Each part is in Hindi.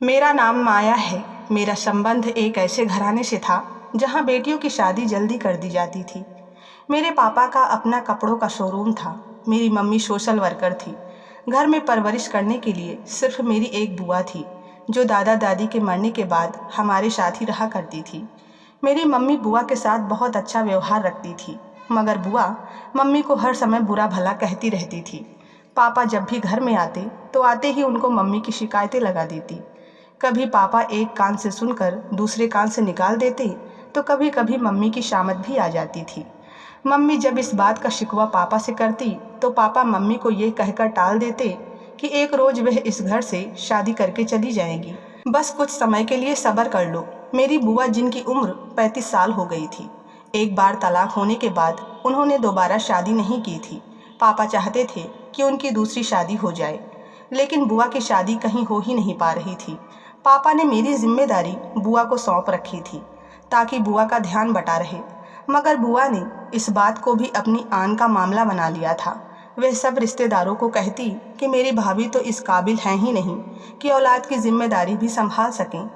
मेरा नाम माया है। मेरा संबंध एक ऐसे घराने से था जहां बेटियों की शादी जल्दी कर दी जाती थी। मेरे पापा का अपना कपड़ों का शोरूम था। मेरी मम्मी सोशल वर्कर थी। घर में परवरिश करने के लिए सिर्फ मेरी एक बुआ थी जो दादा दादी के मरने के बाद हमारे साथ ही रहा करती थी। मेरी मम्मी बुआ के साथ बहुत अच्छा व्यवहार रखती थी, मगर बुआ मम्मी को हर समय बुरा भला कहती रहती थी। पापा जब भी घर में आते तो आते ही उनको मम्मी की शिकायतें लगा देती। कभी पापा एक कान से सुनकर दूसरे कान से निकाल देते तो कभी कभी मम्मी की शामत भी आ जाती थी। मम्मी जब इस बात का शिकवा पापा से करती तो पापा मम्मी को ये कहकर टाल देते कि एक रोज वह इस घर से शादी करके चली जाएगी, बस कुछ समय के लिए सब्र कर लो। मेरी बुआ जिनकी उम्र 35 साल हो गई थी, एक बार तलाक होने के बाद उन्होंने दोबारा शादी नहीं की थी। पापा चाहते थे कि उनकी दूसरी शादी हो जाए, लेकिन बुआ की शादी कहीं हो ही नहीं पा रही थी। पापा ने मेरी जिम्मेदारी बुआ को सौंप रखी थी ताकि बुआ का ध्यान बटा रहे, मगर बुआ ने इस बात को भी अपनी आन का मामला बना लिया था। वह सब रिश्तेदारों को कहती कि मेरी भाभी तो इस काबिल हैं ही नहीं कि औलाद की जिम्मेदारी भी संभाल सकें।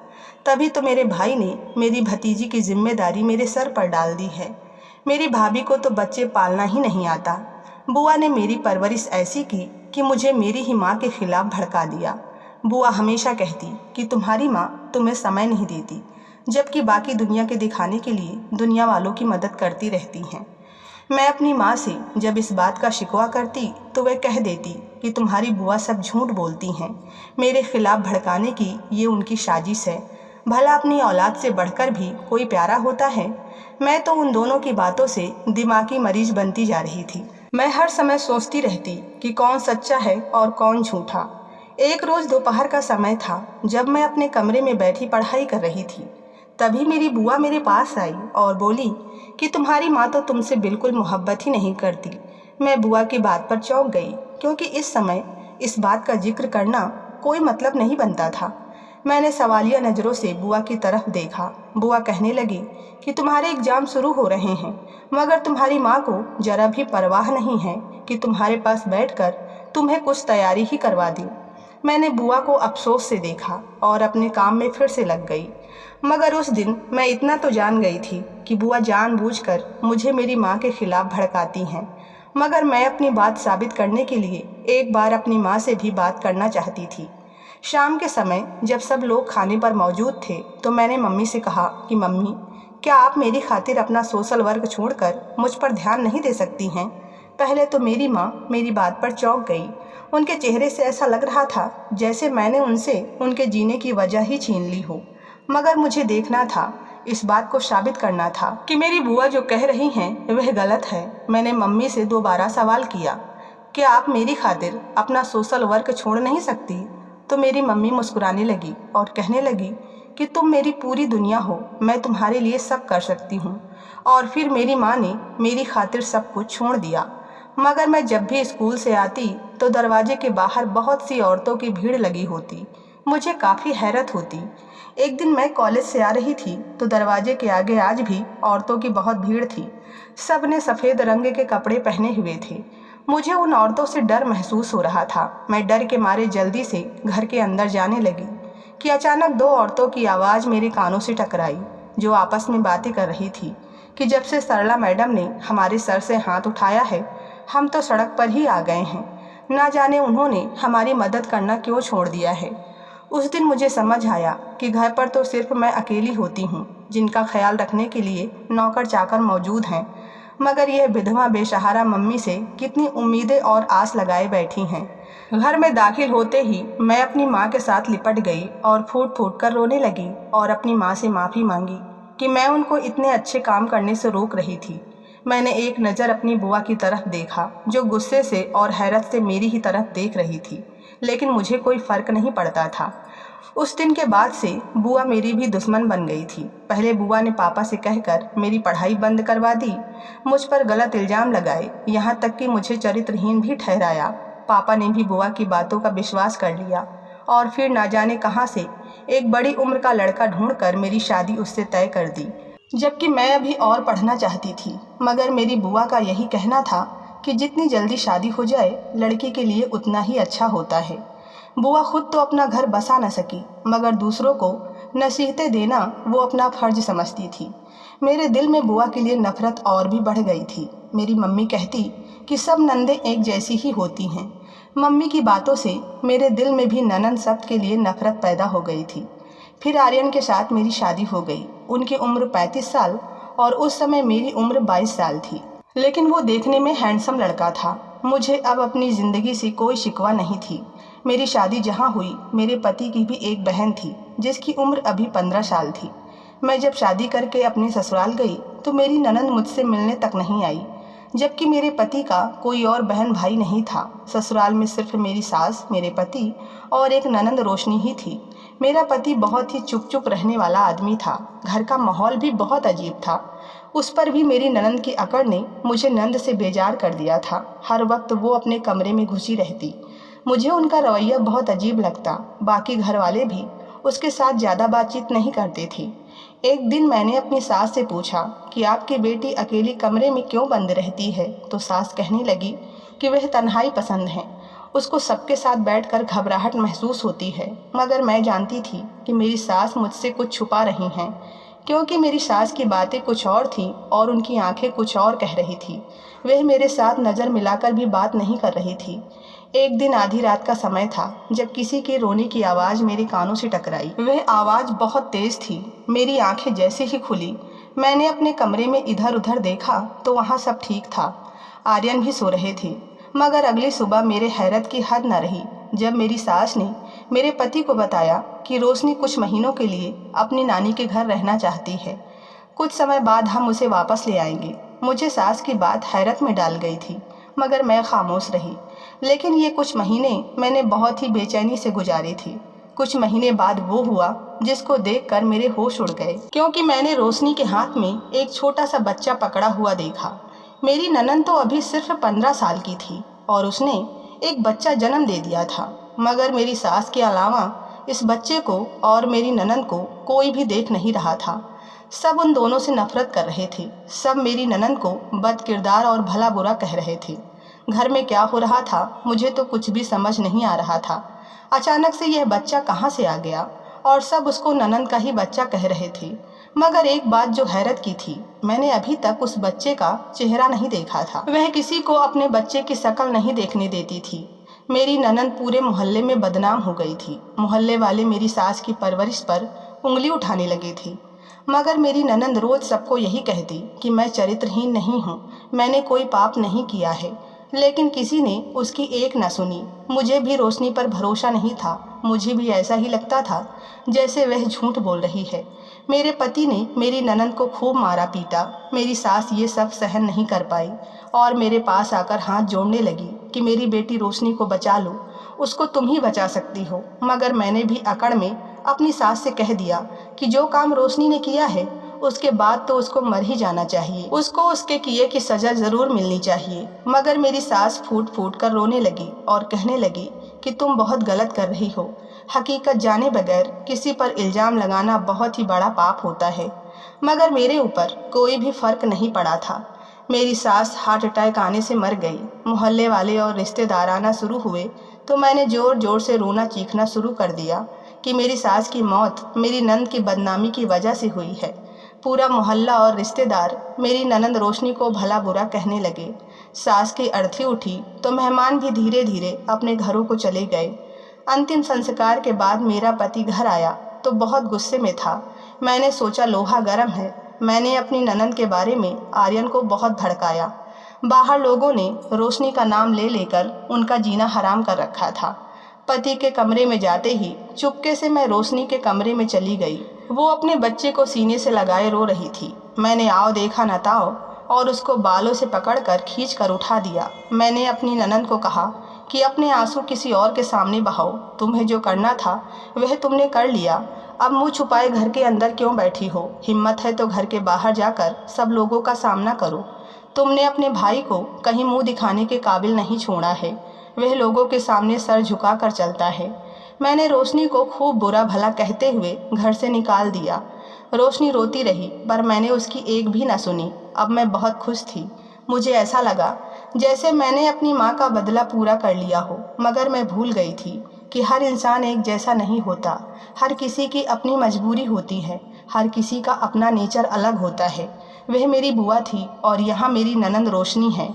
तभी तो मेरे भाई ने मेरी भतीजी की जिम्मेदारी मेरे सर पर डाल दी है। मेरी भाभी को तो बच्चे पालना ही नहीं आता। बुआ ने मेरी परवरिश ऐसी की कि मुझे मेरी ही माँ के खिलाफ भड़का दिया। बुआ हमेशा कहती कि तुम्हारी माँ तुम्हें समय नहीं देती, जबकि बाकी दुनिया के दिखाने के लिए दुनिया वालों की मदद करती रहती हैं। मैं अपनी माँ से जब इस बात का शिकवा करती तो वह कह देती कि तुम्हारी बुआ सब झूठ बोलती हैं, मेरे खिलाफ भड़काने की ये उनकी साजिश है। भला अपनी औलाद से बढ़कर भी कोई प्यारा होता है? मैं तो उन दोनों की बातों से दिमागी मरीज बनती जा रही थी। मैं हर समय सोचती रहती कि कौन सच्चा है और कौन झूठा। एक रोज़ दोपहर का समय था, जब मैं अपने कमरे में बैठी पढ़ाई कर रही थी। तभी मेरी बुआ मेरे पास आई और बोली कि तुम्हारी माँ तो तुमसे बिल्कुल मोहब्बत ही नहीं करती। मैं बुआ की बात पर चौंक गई, क्योंकि इस समय इस बात का जिक्र करना कोई मतलब नहीं बनता था। मैंने सवालिया नज़रों से बुआ की तरफ देखा। बुआ कहने लगी कि तुम्हारे एग्ज़ाम शुरू हो रहे हैं, मगर तुम्हारी माँ को जरा भी परवाह नहीं है कि तुम्हारे पास बैठकर तुम्हें कुछ तैयारी ही करवा दी। मैंने बुआ को अफसोस से देखा और अपने काम में फिर से लग गई। मगर उस दिन मैं इतना तो जान गई थी कि बुआ जानबूझकर मुझे मेरी माँ के खिलाफ भड़काती हैं। मगर मैं अपनी बात साबित करने के लिए एक बार अपनी माँ से भी बात करना चाहती थी। शाम के समय जब सब लोग खाने पर मौजूद थे तो मैंने मम्मी से कहा कि मम्मी, क्या आप मेरी खातिर अपना सोशल वर्क छोड़कर मुझ पर ध्यान नहीं दे सकती हैं? पहले तो मेरी माँ मेरी बात पर चौंक गई। उनके चेहरे से ऐसा लग रहा था जैसे मैंने उनसे उनके जीने की वजह ही छीन ली हो। मगर मुझे देखना था, इस बात को साबित करना था कि मेरी बुआ जो कह रही हैं वह गलत है। मैंने मम्मी से दोबारा सवाल किया, क्या आप मेरी खातिर अपना सोशल वर्क छोड़ नहीं सकती? तो मेरी मम्मी मुस्कुराने लगी और कहने लगी कि तुम मेरी पूरी दुनिया हो, मैं तुम्हारे लिए सब कर सकती हूँ। और फिर मेरी माँ ने मेरी खातिर सब कुछ छोड़ दिया। मगर मैं जब भी स्कूल से आती तो दरवाजे के बाहर बहुत सी औरतों की भीड़ लगी होती। मुझे काफ़ी हैरत होती। एक दिन मैं कॉलेज से आ रही थी तो दरवाजे के आगे आज भी औरतों की बहुत भीड़ थी। सब ने सफ़ेद रंग के कपड़े पहने हुए थे। मुझे उन औरतों से डर महसूस हो रहा था। मैं डर के मारे जल्दी से घर के अंदर जाने लगी कि अचानक दो औरतों की आवाज़ मेरे कानों से टकराई, जो आपस में बातें कर रही थी कि जब से सरला मैडम ने हमारे सर से हाथ उठाया है, हम तो सड़क पर ही आ गए हैं। ना जाने उन्होंने हमारी मदद करना क्यों छोड़ दिया है। उस दिन मुझे समझ आया कि घर पर तो सिर्फ मैं अकेली होती हूँ जिनका ख्याल रखने के लिए नौकर चाकर मौजूद हैं, मगर यह विधवा बेसहारा मम्मी से कितनी उम्मीदें और आस लगाए बैठी हैं। घर में दाखिल होते ही मैं अपनी माँ के साथ लिपट गई और फूट फूट कर रोने लगी और अपनी माँ से माफ़ी मांगी कि मैं उनको इतने अच्छे काम करने से रोक रही थी। मैंने एक नज़र अपनी बुआ की तरफ देखा, जो गुस्से से और हैरत से मेरी ही तरफ देख रही थी, लेकिन मुझे कोई फ़र्क नहीं पड़ता था। उस दिन के बाद से बुआ मेरी भी दुश्मन बन गई थी। पहले बुआ ने पापा से कहकर मेरी पढ़ाई बंद करवा दी, मुझ पर गलत इल्ज़ाम लगाए, यहाँ तक कि मुझे चरित्रहीन भी ठहराया। पापा ने भी बुआ की बातों का विश्वास कर लिया और फिर ना जाने कहाँ से एक बड़ी उम्र का लड़का ढूंढकर मेरी शादी उससे तय कर दी, जबकि मैं अभी और पढ़ना चाहती थी। मगर मेरी बुआ का यही कहना था कि जितनी जल्दी शादी हो जाए लड़की के लिए उतना ही अच्छा होता है। बुआ खुद तो अपना घर बसा न सकी, मगर दूसरों को नसीहतें देना वो अपना फर्ज समझती थी। मेरे दिल में बुआ के लिए नफ़रत और भी बढ़ गई थी। मेरी मम्मी कहती कि सब नंदें एक जैसी ही होती हैं। मम्मी की बातों से मेरे दिल में भी ननंद शब्द के लिए नफ़रत पैदा हो गई थी। फिर आर्यन के साथ मेरी शादी हो गई। उनकी उम्र 35 साल और उस समय मेरी उम्र 22 साल थी। लेकिन वो देखने में हैंडसम लड़का था। मुझे अब अपनी ज़िंदगी से कोई शिकवा नहीं थी। मेरी शादी जहाँ हुई, मेरे पति की भी एक बहन थी जिसकी उम्र अभी 15 साल थी। मैं जब शादी करके अपने ससुराल गई तो मेरी ननंद मुझसे मिलने तक नहीं आई, जबकि मेरे पति का कोई और बहन भाई नहीं था। ससुराल में सिर्फ मेरी सास, मेरे पति और एक ननंद रोशनी ही थी। मेरा पति बहुत ही चुप चुप रहने वाला आदमी था। घर का माहौल भी बहुत अजीब था। उस पर भी मेरी ननंद की अकड़ ने मुझे नंद से बेजार कर दिया था। हर वक्त वो अपने कमरे में घुसी रहती। मुझे उनका रवैया बहुत अजीब लगता। बाकी घर वाले भी उसके साथ ज़्यादा बातचीत नहीं करते थे। एक दिन मैंने अपनी सास से पूछा कि आपकी बेटी अकेली कमरे में क्यों बंद रहती है, तो सास कहने लगी कि वह तन्हाई पसंद है, उसको सबके साथ बैठकर घबराहट महसूस होती है। मगर मैं जानती थी कि मेरी सास मुझसे कुछ छुपा रही हैं, क्योंकि मेरी सास की बातें कुछ और थीं और उनकी आंखें कुछ और कह रही थी। वह मेरे साथ नज़र मिलाकर भी बात नहीं कर रही थी। एक दिन आधी रात का समय था जब किसी के रोने की आवाज़ मेरे कानों से टकराई। वह आवाज़ बहुत तेज़ थी। मेरी आंखें जैसे ही खुली, मैंने अपने कमरे में इधर उधर देखा तो वहाँ सब ठीक था। आर्यन भी सो रहे थे। मगर अगली सुबह मेरे हैरत की हद न रही जब मेरी सास ने मेरे पति को बताया कि रोशनी कुछ महीनों के लिए अपनी नानी के घर रहना चाहती है। कुछ समय बाद हम उसे वापस ले आएंगे। मुझे सास की बात हैरत में डाल गई थी, मगर मैं खामोश रही। लेकिन ये कुछ महीने मैंने बहुत ही बेचैनी से गुजारे थे। कुछ महीने बाद वो हुआ जिसको देखकर मेरे होश उड़ गए, क्योंकि मैंने रोशनी के हाथ में एक छोटा सा बच्चा पकड़ा हुआ देखा। मेरी ननंद तो अभी सिर्फ 15 साल की थी और उसने एक बच्चा जन्म दे दिया था। मगर मेरी सास के अलावा इस बच्चे को और मेरी ननंद को कोई भी देख नहीं रहा था। सब उन दोनों से नफरत कर रहे थे। सब मेरी ननंद को बदकिरदार और भला बुरा कह रहे थे। घर में क्या हो रहा था मुझे तो कुछ भी समझ नहीं आ रहा था। अचानक से यह बच्चा कहाँ से आ गया और सब उसको ननंद का ही बच्चा कह रहे थे। मगर एक बात जो हैरत की थी, मैंने अभी तक उस बच्चे का चेहरा नहीं देखा था। वह किसी को अपने बच्चे की शक्ल नहीं देखने देती थी। मेरी ननंद पूरे मोहल्ले में बदनाम हो गई थी। मोहल्ले वाले मेरी सास की परवरिश पर उंगली उठाने लगे थे। मगर मेरी ननंद रोज सबको यही कहती कि मैं चरित्रहीन नहीं हूँ, मैंने कोई पाप नहीं किया है। लेकिन किसी ने उसकी एक न सुनी। मुझे भी रोशनी पर भरोसा नहीं था। मुझे भी ऐसा ही लगता था जैसे वह झूठ बोल रही है। मेरे पति ने मेरी ननंद को खूब मारा पीटा। मेरी सास ये सब सहन नहीं कर पाई और मेरे पास आकर हाथ जोड़ने लगी कि मेरी बेटी रोशनी को बचा लो, उसको तुम ही बचा सकती हो। मगर मैंने भी अकड़ में अपनी सास से कह दिया कि जो काम रोशनी ने किया है उसके बाद तो उसको मर ही जाना चाहिए, उसको उसके किए की सज़ा ज़रूर मिलनी चाहिए। मगर मेरी सास फूट फूट कर रोने लगी और कहने लगी कि तुम बहुत गलत कर रही हो। हकीकत जाने बगैर किसी पर इल्ज़ाम लगाना बहुत ही बड़ा पाप होता है। मगर मेरे ऊपर कोई भी फ़र्क नहीं पड़ा था। मेरी सास हार्ट अटैक आने से मर गई। मोहल्ले वाले और रिश्तेदार आना शुरू हुए तो मैंने ज़ोर ज़ोर से रोना चीखना शुरू कर दिया कि मेरी सास की मौत मेरी नंद की बदनामी की वजह से हुई है। पूरा मोहल्ला और रिश्तेदार मेरी ननंद रोशनी को भला बुरा कहने लगे। सास की अर्थी उठी तो मेहमान भी धीरे धीरे अपने घरों को चले गए। अंतिम संस्कार के बाद मेरा पति घर आया तो बहुत गुस्से में था। मैंने सोचा लोहा गर्म है। मैंने अपनी ननंद के बारे में आर्यन को बहुत भड़काया। बाहर लोगों ने रोशनी का नाम ले लेकर उनका जीना हराम कर रखा था। पति के कमरे में जाते ही चुपके से मैं रोशनी के कमरे में चली गई। वो अपने बच्चे को सीने से लगाए रो रही थी। मैंने आओ देखा न ताओ और उसको बालों से पकड़कर खींच कर उठा दिया। मैंने अपनी ननंद को कहा कि अपने आंसू किसी और के सामने बहाओ। तुम्हें जो करना था वह तुमने कर लिया। अब मुँह छुपाए घर के अंदर क्यों बैठी हो? हिम्मत है तो घर के बाहर जाकर सब लोगों का सामना करो। तुमने अपने भाई को कहीं मुँह दिखाने के काबिल नहीं छोड़ा है। वह लोगों के सामने सर झुका कर चलता है। मैंने रोशनी को खूब बुरा भला कहते हुए घर से निकाल दिया। रोशनी रोती रही पर मैंने उसकी एक भी न सुनी। अब मैं बहुत खुश थी। मुझे ऐसा लगा जैसे मैंने अपनी माँ का बदला पूरा कर लिया हो। मगर मैं भूल गई थी कि हर इंसान एक जैसा नहीं होता, हर किसी की अपनी मजबूरी होती है, हर किसी का अपना नेचर अलग होता है। वह मेरी बुआ थी और यहाँ मेरी ननंद रोशनी है।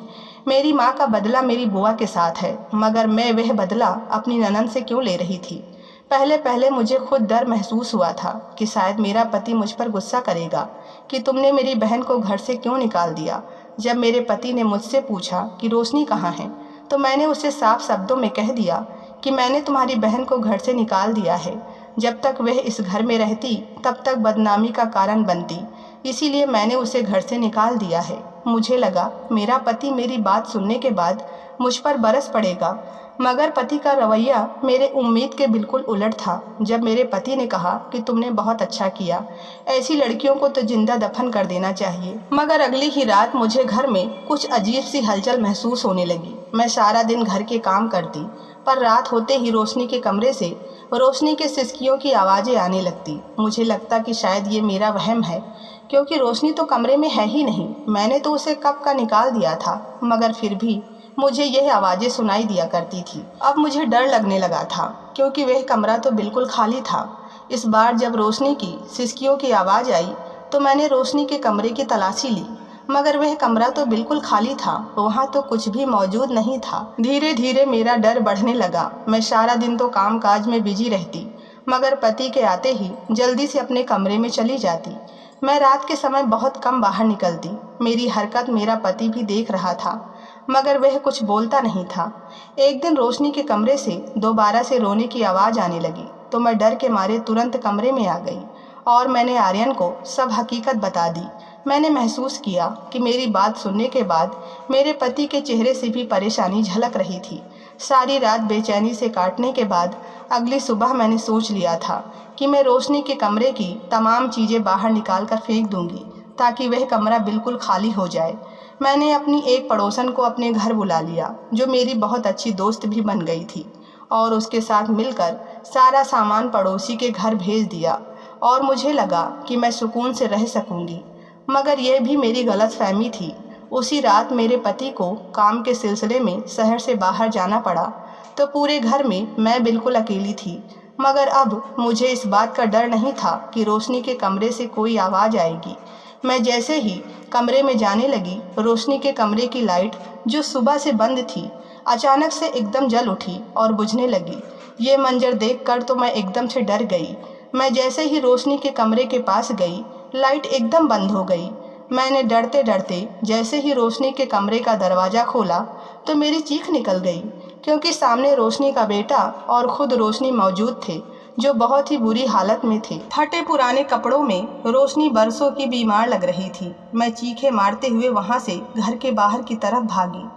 मेरी माँ का बदला मेरी बुआ के साथ है, मगर मैं वह बदला अपनी ननंद से क्यों ले रही थी? पहले पहले मुझे खुद डर महसूस हुआ था कि शायद मेरा पति मुझ पर गुस्सा करेगा कि तुमने मेरी बहन को घर से क्यों निकाल दिया। जब मेरे पति ने मुझसे पूछा कि रोशनी कहाँ है, तो मैंने उसे साफ शब्दों में कह दिया कि मैंने तुम्हारी बहन को घर से निकाल दिया है। जब तक वह इस घर में रहती तब तक बदनामी का कारण बनती, इसीलिए मैंने उसे घर से निकाल दिया है। मुझे लगा मेरा पति मेरी बात सुनने के बाद मुझ पर बरस पड़ेगा, मगर पति का रवैया मेरे उम्मीद के बिल्कुल उलट था। जब मेरे पति ने कहा कि तुमने बहुत अच्छा किया, ऐसी लड़कियों को तो जिंदा दफन कर देना चाहिए, मगर अगली ही रात मुझे घर में कुछ अजीब सी हलचल महसूस होने लगी। मैं सारा दिन घर के काम करती, पर रात होते ही रोशनी के कमरे से रोशनी के सिसकियों की आवाज़ें आने लगती। मुझे लगता कि शायद ये मेरा वहम है, क्योंकि रोशनी तो कमरे में है ही नहीं। मैंने तो उसे कब का निकाल दिया था, मगर फिर भी मुझे यह आवाज़ें सुनाई दिया करती थी। अब मुझे डर लगने लगा था, क्योंकि वह कमरा तो बिल्कुल खाली था। इस बार जब रोशनी की सिसकियों की आवाज़ आई तो मैंने रोशनी के कमरे की तलाशी ली, मगर वह कमरा तो बिल्कुल खाली था, वहाँ तो कुछ भी मौजूद नहीं था। धीरे धीरे मेरा डर बढ़ने लगा। मैं सारा दिन तो काम काज में बिजी रहती, मगर पति के आते ही जल्दी से अपने कमरे में चली जाती। मैं रात के समय बहुत कम बाहर निकलती। मेरी हरकत मेरा पति भी देख रहा था, मगर वह कुछ बोलता नहीं था। एक दिन रोशनी के कमरे से दोबारा से रोने की आवाज़ आने लगी, तो मैं डर के मारे तुरंत कमरे में आ गई और मैंने आर्यन को सब हकीकत बता दी। मैंने महसूस किया कि मेरी बात सुनने के बाद मेरे पति के चेहरे से भी परेशानी झलक रही थी। सारी रात बेचैनी से काटने के बाद अगली सुबह मैंने सोच लिया था कि मैं रोशनी के कमरे की तमाम चीज़ें बाहर निकाल कर फेंक दूंगी, ताकि वह कमरा बिल्कुल खाली हो जाए। मैंने अपनी एक पड़ोसन को अपने घर बुला लिया, जो मेरी बहुत अच्छी दोस्त भी बन गई थी, और उसके साथ मिलकर सारा सामान पड़ोसी के घर भेज दिया और मुझे लगा कि मैं सुकून से रह सकूंगी। मगर यह भी मेरी गलतफहमी थी। उसी रात मेरे पति को काम के सिलसिले में शहर से बाहर जाना पड़ा, तो पूरे घर में मैं बिल्कुल अकेली थी। मगर अब मुझे इस बात का डर नहीं था कि रोशनी के कमरे से कोई आवाज़ आएगी। मैं जैसे ही कमरे में जाने लगी, रोशनी के कमरे की लाइट जो सुबह से बंद थी अचानक से एकदम जल उठी और बुझने लगी। ये मंजर देखकर तो मैं एकदम से डर गई। मैं जैसे ही रोशनी के कमरे के पास गई, लाइट एकदम बंद हो गई। मैंने डरते डरते जैसे ही रोशनी के कमरे का दरवाज़ा खोला तो मेरी चीख निकल गई, क्योंकि सामने रोशनी का बेटा और ख़ुद रोशनी मौजूद थे, जो बहुत ही बुरी हालत में थे। फटे पुराने कपड़ों में रोशनी बरसों की बीमार लग रही थी। मैं चीखें मारते हुए वहाँ से घर के बाहर की तरफ भागी।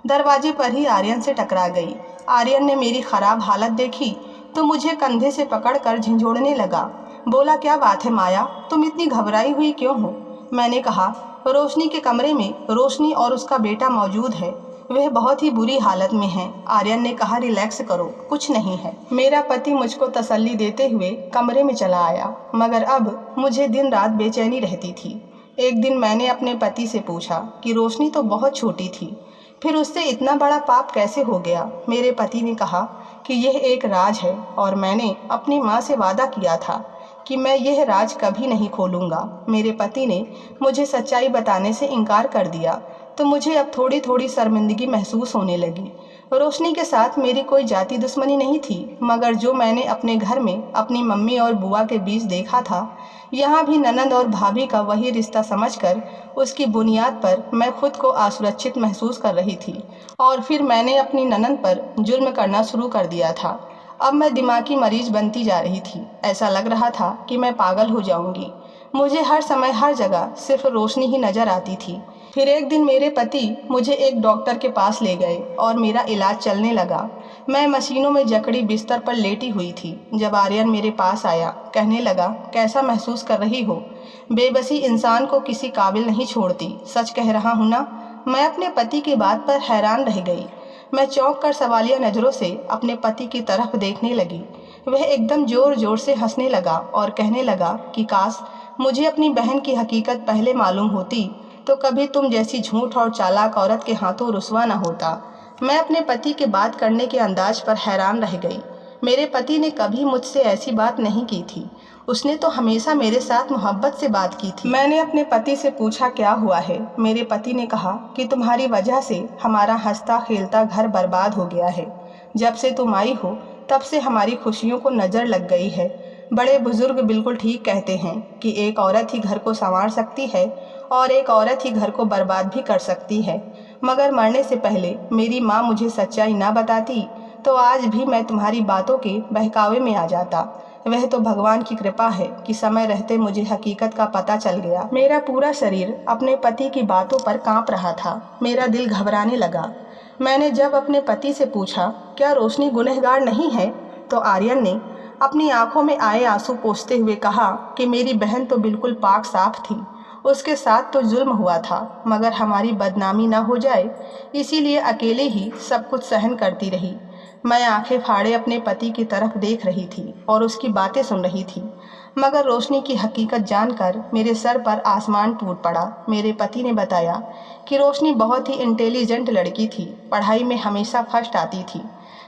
दरवाजे पर ही आर्यन से टकरा गई। आर्यन ने मेरी ख़राब हालत देखी तो मुझे कंधे से पकड़कर झंझोड़ने लगा। बोला, क्या बात है माया, तुम इतनी घबराई हुई क्यों हो? मैंने कहा, रोशनी के कमरे में रोशनी और उसका बेटा मौजूद है, वह बहुत ही बुरी हालत में है। आर्यन ने कहा, रिलैक्स करो, कुछ नहीं है। मेरा पति मुझको तसल्ली देते हुए कमरे में चला आया, मगर अब मुझे दिन रात बेचैनी रहती थी। एक दिन मैंने अपने पति से पूछा कि रोशनी तो बहुत छोटी थी, फिर उससे इतना बड़ा पाप कैसे हो गया? मेरे पति ने कहा कि यह एक राज है और मैंने अपनी माँ से वादा किया था कि मैं यह राज कभी नहीं खोलूँगा। मेरे पति ने मुझे सच्चाई बताने से इनकार कर दिया, तो मुझे अब थोड़ी थोड़ी शर्मिंदगी महसूस होने लगी। रोशनी के साथ मेरी कोई जाति दुश्मनी नहीं थी, मगर जो मैंने अपने घर में अपनी मम्मी और बुआ के बीच देखा था, यहाँ भी ननंद और भाभी का वही रिश्ता समझकर उसकी बुनियाद पर मैं खुद को असुरक्षित महसूस कर रही थी। और फिर मैंने अपनी ननंद पर जुल्म करना शुरू कर दिया था। अब मैं दिमागी मरीज बनती जा रही थी। ऐसा लग रहा था कि मैं पागल हो जाऊंगी। मुझे हर समय हर जगह सिर्फ रोशनी ही नज़र आती थी। फिर एक दिन मेरे पति मुझे एक डॉक्टर के पास ले गए और मेरा इलाज चलने लगा। मैं मशीनों में जकड़ी बिस्तर पर लेटी हुई थी। जब आर्यन मेरे पास आया, कहने लगा, कैसा महसूस कर रही हो? बेबसी इंसान को किसी काबिल नहीं छोड़ती, सच कह रहा हूँ ना? मैं अपने पति की बात पर हैरान रह गई। मैं चौंक कर सवालिया नज़रों से अपने पति की तरफ देखने लगी। वह एकदम ज़ोर ज़ोर से हंसने लगा और कहने लगा कि काश मुझे अपनी बहन की हकीकत पहले मालूम होती तो कभी तुम जैसी झूठ और चालाक औरत के हाथों रुसवा न होता। मैं अपने पति के बात करने के अंदाज पर हैरान रह गई। मेरे पति ने कभी मुझसे ऐसी बात नहीं की थी। उसने तो हमेशा मेरे साथ मोहब्बत से बात की थी। मैंने अपने पति से पूछा क्या हुआ है। मेरे पति ने कहा कि तुम्हारी वजह से हमारा हंसता खेलता घर बर्बाद हो गया है। जब से तुम आई हो तब से हमारी खुशियों को नज़र लग गई है। बड़े बुजुर्ग बिल्कुल ठीक कहते हैं कि एक औरत ही घर को संवार सकती है और एक औरत ही घर को बर्बाद भी कर सकती है। मगर मरने से पहले मेरी माँ मुझे सच्चाई ना बताती तो आज भी मैं तुम्हारी बातों के बहकावे में आ जाता। वह तो भगवान की कृपा है कि समय रहते मुझे हकीकत का पता चल गया। मेरा पूरा शरीर अपने पति की बातों पर कांप रहा था। मेरा दिल घबराने लगा। मैंने जब अपने पति से पूछा क्या रोशनी गुनहगार नहीं है, तो आर्यन ने अपनी आंखों में आए आंसू पोंछते हुए कहा कि मेरी बहन तो बिल्कुल पाक साफ थी। उसके साथ तो जुल्म हुआ था, मगर हमारी बदनामी ना हो जाए इसीलिए अकेले ही सब कुछ सहन करती रही। मैं आंखें फाड़े अपने पति की तरफ देख रही थी और उसकी बातें सुन रही थी, मगर रोशनी की हकीकत जानकर मेरे सर पर आसमान टूट पड़ा। मेरे पति ने बताया कि रोशनी बहुत ही इंटेलिजेंट लड़की थी, पढ़ाई में हमेशा फर्स्ट आती थी,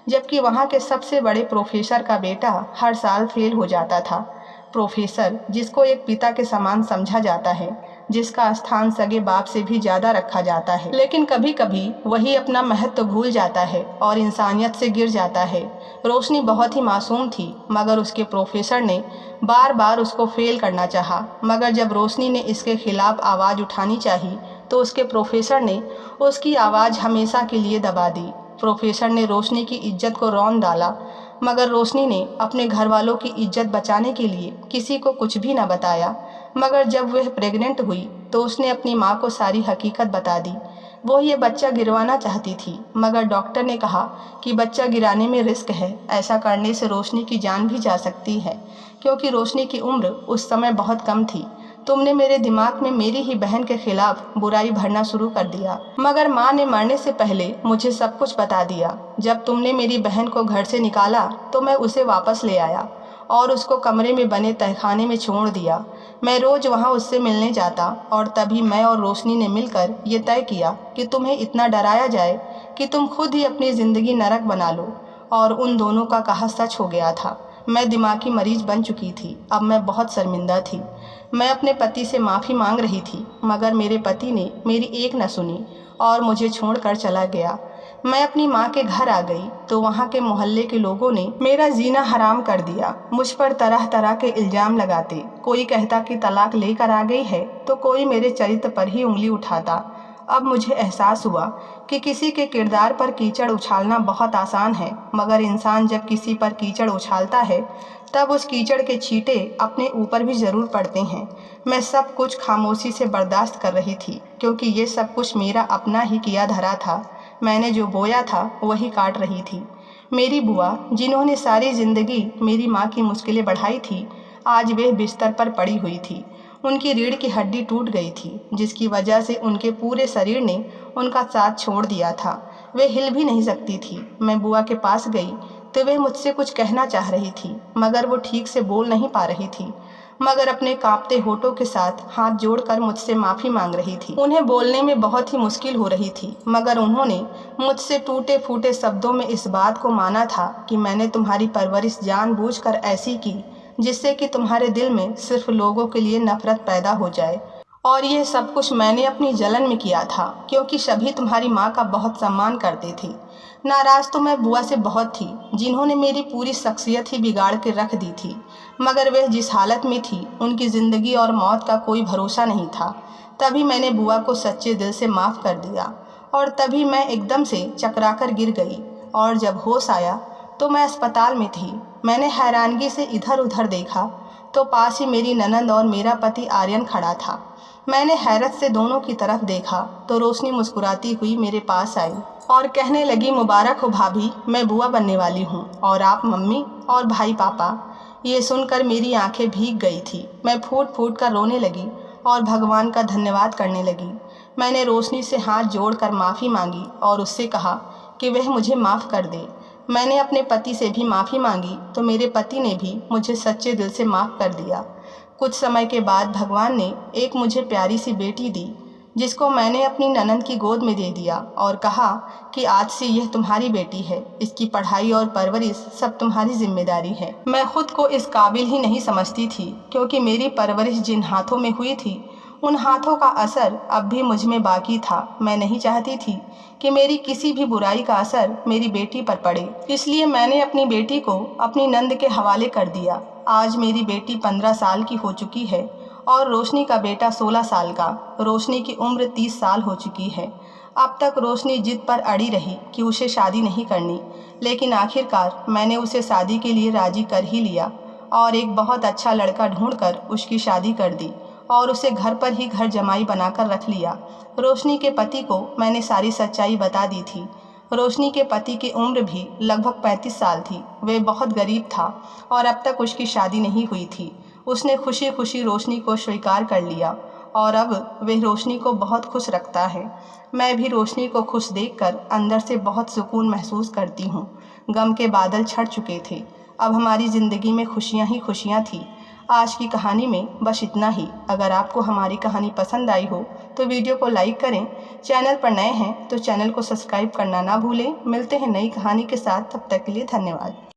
जबकि वहाँ के सबसे बड़े प्रोफेसर का बेटा हर साल फेल हो जाता था। प्रोफेसर जिसको एक पिता के समान समझा जाता है, जिसका स्थान सगे बाप से भी ज़्यादा रखा जाता है, लेकिन कभी कभी वही अपना महत्व भूल जाता है और इंसानियत से गिर जाता है। रोशनी बहुत ही मासूम थी, मगर उसके प्रोफेसर ने बार बार उसको फेल करना चाहा। मगर जब रोशनी ने इसके खिलाफ आवाज़ उठानी चाहिए तो उसके प्रोफेसर ने उसकी आवाज़ हमेशा के लिए दबा दी। प्रोफेसर ने रोशनी की इज्जत को रौंद डाला, मगर रोशनी ने अपने घर वालों की इज्जत बचाने के लिए किसी को कुछ भी न बताया। मगर जब वह प्रेग्नेंट हुई तो उसने अपनी माँ को सारी हकीकत बता दी। वो ये बच्चा गिरवाना चाहती थी, मगर डॉक्टर ने कहा कि बच्चा गिराने में रिस्क है, ऐसा करने से रोशनी की जान भी जा सकती है, क्योंकि रोशनी की उम्र उस समय बहुत कम थी। तुमने मेरे दिमाग में मेरी ही बहन के खिलाफ बुराई भरना शुरू कर दिया, मगर माँ ने मरने से पहले मुझे सब कुछ बता दिया। जब तुमने मेरी बहन को घर से निकाला तो मैं उसे वापस ले आया और उसको कमरे में बने तहखाने में छोड़ दिया। मैं रोज़ वहाँ उससे मिलने जाता और तभी मैं और रोशनी ने मिलकर ये तय किया कि तुम्हें इतना डराया जाए कि तुम खुद ही अपनी ज़िंदगी नरक बना लो। और उन दोनों का कहा सच हो गया था। मैं दिमागी मरीज बन चुकी थी। अब मैं बहुत शर्मिंदा थी। मैं अपने पति से माफ़ी मांग रही थी, मगर मेरे पति ने मेरी एक न सुनी और मुझे छोड़कर चला गया। मैं अपनी माँ के घर आ गई तो वहाँ के मोहल्ले के लोगों ने मेरा जीना हराम कर दिया। मुझ पर तरह तरह के इल्ज़ाम लगाते। कोई कहता कि तलाक लेकर आ गई है तो कोई मेरे चरित्र पर ही उंगली उठाता। अब मुझे एहसास हुआ कि किसी के किरदार पर कीचड़ उछालना बहुत आसान है, मगर इंसान जब किसी पर कीचड़ उछालता है तब उस कीचड़ के छींटे अपने ऊपर भी ज़रूर पड़ते हैं। मैं सब कुछ खामोशी से बर्दाश्त कर रही थी, क्योंकि ये सब कुछ मेरा अपना ही किया धरा था। मैंने जो बोया था वही काट रही थी। मेरी बुआ, जिन्होंने सारी ज़िंदगी मेरी माँ की मुश्किलें बढ़ाई थी, आज वे बिस्तर पर पड़ी हुई थी। उनकी रीढ़ की हड्डी टूट गई थी, जिसकी वजह से उनके पूरे शरीर ने उनका साथ छोड़ दिया था। वे हिल भी नहीं सकती थी। मैं बुआ के पास गई तो वे मुझसे कुछ कहना चाह रही थी, मगर वो ठीक से बोल नहीं पा रही थी, मगर अपने कांपते होठों के साथ हाथ जोड़कर मुझसे माफ़ी मांग रही थी। उन्हें बोलने में बहुत ही मुश्किल हो रही थी, मगर उन्होंने मुझसे टूटे फूटे शब्दों में इस बात को माना था कि मैंने तुम्हारी परवरिश जानबूझकर ऐसी की जिससे कि तुम्हारे दिल में सिर्फ लोगों के लिए नफरत पैदा हो जाए। और यह सब कुछ मैंने अपनी जलन में किया था, क्योंकि सभी तुम्हारी माँ का बहुत सम्मान करते थे। नाराज़ तो मैं बुआ से बहुत थी, जिन्होंने मेरी पूरी शख्सियत ही बिगाड़ के रख दी थी। मगर वह जिस हालत में थी, उनकी ज़िंदगी और मौत का कोई भरोसा नहीं था। तभी मैंने बुआ को सच्चे दिल से माफ़ कर दिया और तभी मैं एकदम से चकराकर गिर गई और जब होश आया तो मैं अस्पताल में थी। मैंने हैरानगी से इधर उधर देखा तो पास ही मेरी ननंद और मेरा पति आर्यन खड़ा था। मैंने हैरत से दोनों की तरफ देखा तो रोशनी मुस्कुराती हुई मेरे पास आई और कहने लगी, मुबारक हो भाभी, मैं बुआ बनने वाली हूँ और आप मम्मी और भाई पापा। ये सुनकर मेरी आंखें भीग गई थी। मैं फूट फूट कर रोने लगी और भगवान का धन्यवाद करने लगी। मैंने रोशनी से हाथ जोड़कर माफ़ी मांगी और उससे कहा कि वह मुझे माफ़ कर दे। मैंने अपने पति से भी माफ़ी मांगी तो मेरे पति ने भी मुझे सच्चे दिल से माफ़ कर दिया। कुछ समय के बाद भगवान ने एक मुझे प्यारी सी बेटी दी। जिसको मैंने अपनी ननंद की गोद में दे दिया और कहा कि आज से यह तुम्हारी बेटी है, इसकी पढ़ाई और परवरिश सब तुम्हारी जिम्मेदारी है। मैं खुद को इस काबिल ही नहीं समझती थी, क्योंकि मेरी परवरिश जिन हाथों में हुई थी उन हाथों का असर अब भी मुझ में बाकी था। मैं नहीं चाहती थी कि मेरी किसी भी बुराई का असर मेरी बेटी पर पड़े, इसलिए मैंने अपनी बेटी को अपनी नंद के हवाले कर दिया। आज मेरी बेटी 15 साल की हो चुकी है और रोशनी का बेटा 16 साल का। रोशनी की उम्र 30 साल हो चुकी है। अब तक रोशनी जिद पर अड़ी रही कि उसे शादी नहीं करनी, लेकिन आखिरकार मैंने उसे शादी के लिए राजी कर ही लिया और एक बहुत अच्छा लड़का ढूंढकर उसकी शादी कर दी और उसे घर पर ही घर जमाई बनाकर रख लिया। रोशनी के पति को मैंने सारी सच्चाई बता दी थी। रोशनी के पति की उम्र भी लगभग 35 साल थी। वे बहुत गरीब था और अब तक उसकी शादी नहीं हुई थी। उसने खुशी खुशी रोशनी को स्वीकार कर लिया और अब वह रोशनी को बहुत खुश रखता है। मैं भी रोशनी को खुश देखकर अंदर से बहुत सुकून महसूस करती हूँ। गम के बादल छट चुके थे, अब हमारी ज़िंदगी में खुशियाँ ही खुशियाँ थी। आज की कहानी में बस इतना ही। अगर आपको हमारी कहानी पसंद आई हो तो वीडियो को लाइक करें। चैनल पर नए हैं तो चैनल को सब्सक्राइब करना ना भूलें। मिलते हैं नई कहानी के साथ, तब तक के लिए धन्यवाद।